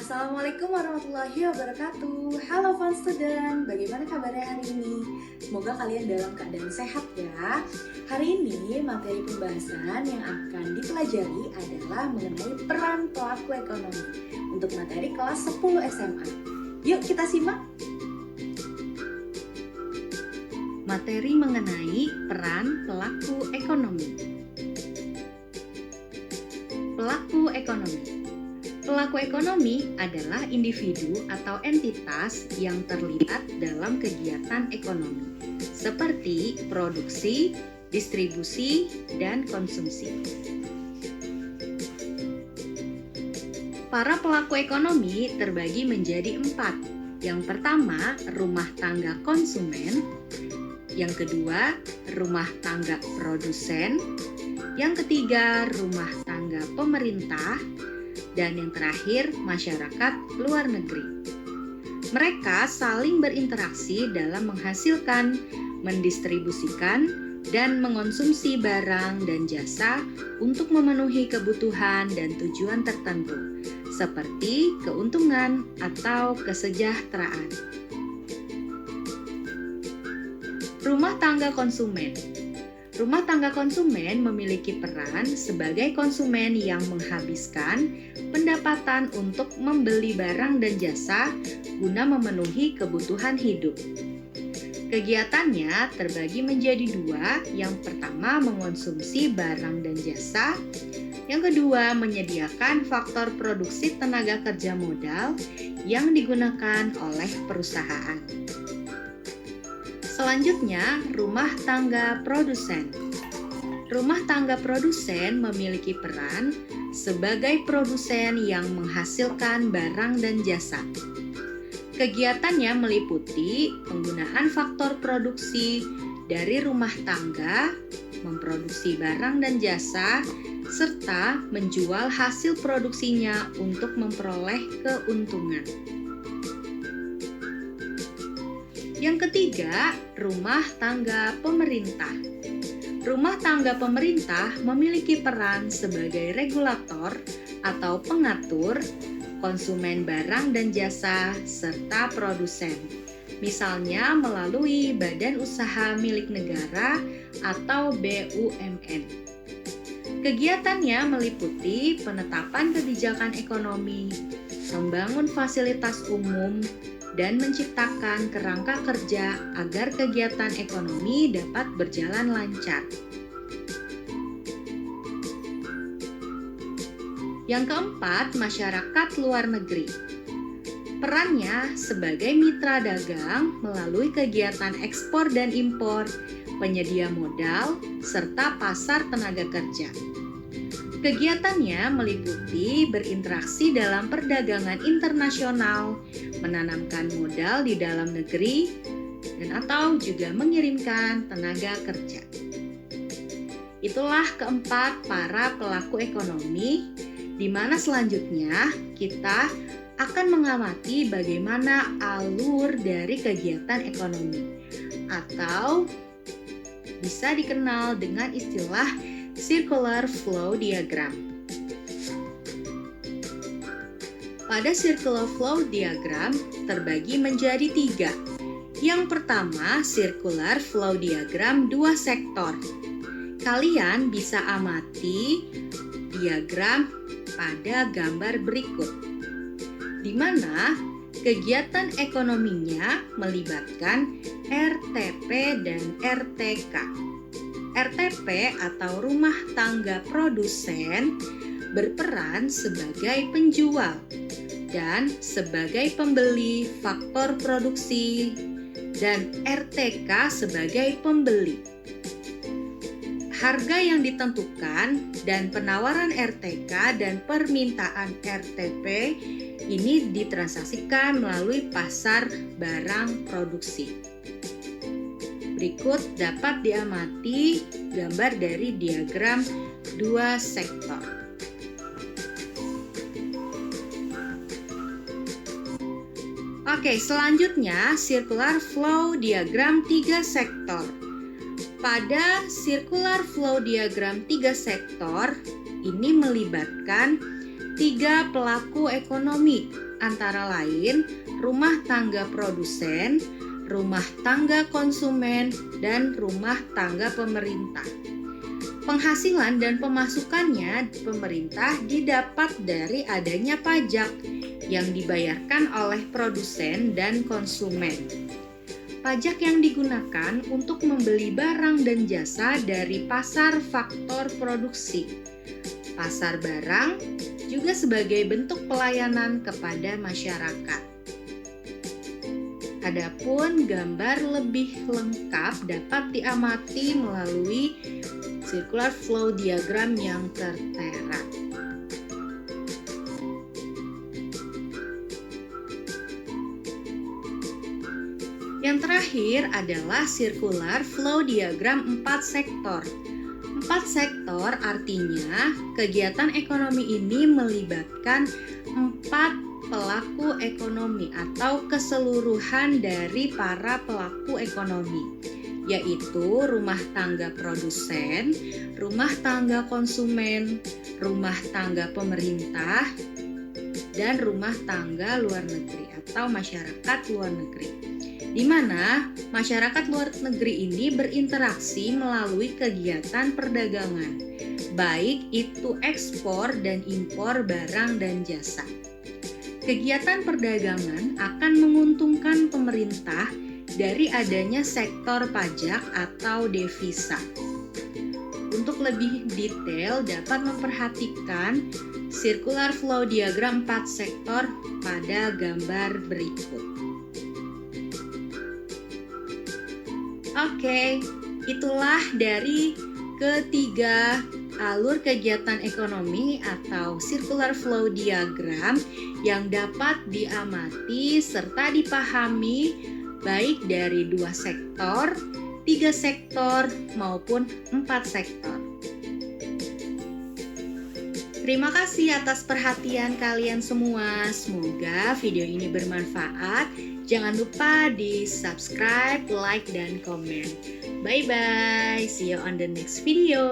Assalamualaikum warahmatullahi wabarakatuh. Halo fun student, bagaimana kabarnya hari ini? Semoga kalian dalam keadaan sehat ya. Hari ini materi pembahasan yang akan dipelajari adalah mengenai peran pelaku ekonomi untuk materi kelas 10 SMA. Yuk kita simak. Materi mengenai peran pelaku ekonomi. Pelaku ekonomi. Pelaku ekonomi adalah individu atau entitas yang terlibat dalam kegiatan ekonomi, seperti produksi, distribusi, dan konsumsi. Para pelaku ekonomi terbagi menjadi 4. Yang pertama, rumah tangga konsumen. Yang kedua, rumah tangga produsen. Yang ketiga, rumah tangga pemerintah. Dan yang terakhir, masyarakat luar negeri. Mereka saling berinteraksi dalam menghasilkan, mendistribusikan, dan mengonsumsi barang dan jasa untuk memenuhi kebutuhan dan tujuan tertentu, seperti keuntungan atau kesejahteraan. Rumah tangga konsumen. Rumah tangga konsumen memiliki peran sebagai konsumen yang menghabiskan pendapatan untuk membeli barang dan jasa guna memenuhi kebutuhan hidup. Kegiatannya terbagi menjadi 2. Yang pertama, mengonsumsi barang dan jasa. Yang kedua, menyediakan faktor produksi tenaga kerja modal yang digunakan oleh perusahaan. Selanjutnya, rumah tangga produsen. Rumah tangga produsen memiliki peran sebagai produsen yang menghasilkan barang dan jasa. Kegiatannya meliputi penggunaan faktor produksi dari rumah tangga, memproduksi barang dan jasa, serta menjual hasil produksinya untuk memperoleh keuntungan. Yang ketiga, rumah tangga pemerintah. Rumah tangga pemerintah memiliki peran sebagai regulator atau pengatur konsumen barang dan jasa serta produsen. Misalnya melalui badan usaha milik negara atau BUMN. Kegiatannya meliputi penetapan kebijakan ekonomi, membangun fasilitas umum, dan menciptakan kerangka kerja agar kegiatan ekonomi dapat berjalan lancar. Yang keempat, masyarakat luar negeri. Perannya sebagai mitra dagang melalui kegiatan ekspor dan impor, penyedia modal, serta pasar tenaga kerja. Kegiatannya meliputi berinteraksi dalam perdagangan internasional, menanamkan modal di dalam negeri, dan atau juga mengirimkan tenaga kerja. Itulah keempat para pelaku ekonomi, di mana selanjutnya kita akan mengamati bagaimana alur dari kegiatan ekonomi, atau bisa dikenal dengan istilah circular flow diagram. Pada circular flow diagram terbagi menjadi 3. Yang pertama, circular flow diagram 2 sektor. Kalian bisa amati diagram pada gambar berikut, di mana kegiatan ekonominya melibatkan RTP dan RTK. RTP atau rumah tangga produsen berperan sebagai penjual dan sebagai pembeli faktor produksi, dan RTK sebagai pembeli. Harga yang ditentukan dan penawaran RTK dan permintaan RTP ini ditransaksikan melalui pasar barang produksi. Berikut dapat diamati gambar dari diagram 2 sektor. Oke, selanjutnya circular flow diagram 3 sektor. Pada circular flow diagram 3 sektor, ini melibatkan 3 pelaku ekonomi, antara lain rumah tangga produsen, rumah tangga konsumen, dan rumah tangga pemerintah. Penghasilan dan pemasukannya pemerintah didapat dari adanya pajak yang dibayarkan oleh produsen dan konsumen. Pajak yang digunakan untuk membeli barang dan jasa dari pasar faktor produksi. Pasar barang juga sebagai bentuk pelayanan kepada masyarakat. Adapun gambar lebih lengkap dapat diamati melalui circular flow diagram yang tertera. Yang terakhir adalah circular flow diagram 4 sektor. 4 sektor artinya kegiatan ekonomi ini melibatkan 4 pelaku ekonomi atau keseluruhan dari para pelaku ekonomi, yaitu rumah tangga produsen, rumah tangga konsumen, rumah tangga pemerintah, dan rumah tangga luar negeri atau masyarakat luar negeri. Di mana masyarakat luar negeri ini berinteraksi melalui kegiatan perdagangan, baik itu ekspor dan impor barang dan jasa. Kegiatan perdagangan akan menguntungkan pemerintah dari adanya sektor pajak atau devisa. Untuk lebih detail dapat memperhatikan circular flow diagram 4 sektor pada gambar berikut. Oke, itulah dari ketiga alur kegiatan ekonomi atau circular flow diagram yang dapat diamati serta dipahami baik dari 2 sektor, 3 sektor, maupun 4 sektor. Terima kasih atas perhatian kalian semua. Semoga video ini bermanfaat. Jangan lupa di subscribe, like, dan komen. Bye-bye. See you on the next video.